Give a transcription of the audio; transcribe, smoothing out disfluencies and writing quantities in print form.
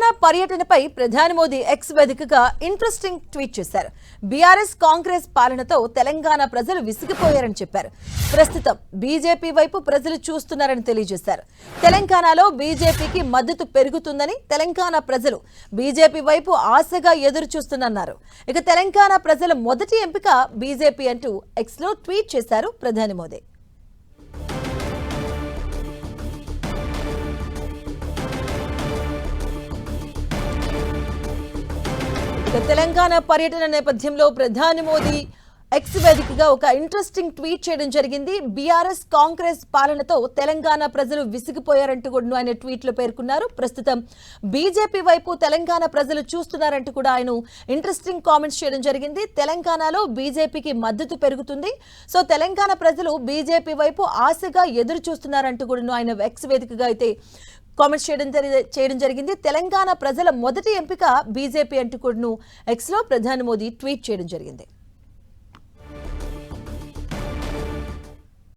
తెలంగాణ పర్యటనపై ప్రధాని మోదీ ఎక్స్ వేదికగా ఇంట్రెస్టింగ్ ట్వీట్ చేశారు. బీఆర్ఎస్ కాంగ్రెస్ పాలనతో తెలంగాణ ప్రజలు విసిగిపోయారని చెప్పారు. ప్రస్తుతం బీజేపీ వైపు ప్రజలు చూస్తున్నారని తెలియజేశారు. తెలంగాణలో బీజేపీకి మద్దతు పెరుగుతుందని, తెలంగాణ ప్రజలు బీజేపీ వైపు ఆశగా ఎదురు చూస్తున్నారు. ఇక తెలంగాణ ప్రజల మొదటి ఎంపిక బీజేపీ అంటూ ఎక్స్ లో ట్వీట్ చేశారు ప్రధాని మోదీ. తెలంగాణ పర్యటన నేపథ్యంలో ప్రధాని మోదీ ఎక్స్ వేదికగా ఒక ఇంట్రెస్టింగ్ ట్వీట్ చేయడం జరిగింది. బీఆర్ఎస్ కాంగ్రెస్ పాలనతో తెలంగాణ ప్రజలు విసిగిపోయారంటూ కూడా ఆయన ట్వీట్లో పేర్కొన్నారు. ప్రస్తుతం బీజేపీ వైపు తెలంగాణ ప్రజలు చూస్తున్నారంటూ కూడా ఆయన ఇంట్రెస్టింగ్ కామెంట్స్ చేయడం జరిగింది. తెలంగాణలో బీజేపీకి మద్దతు పెరుగుతుంది, సో తెలంగాణ ప్రజలు బీజేపీ వైపు ఆశగా ఎదురు చూస్తున్నారంటూ కూడా ఆయన ఎక్స్ వేదికగా అయితే కామెంట్స్ చేయడం జరిగింది. తెలంగాణ ప్రజల మొదటి ఎంపిక బీజేపీ అంటూ కూడా ఎక్స్ లో ప్రధాని మోదీ ట్వీట్ చేయడం జరిగింది.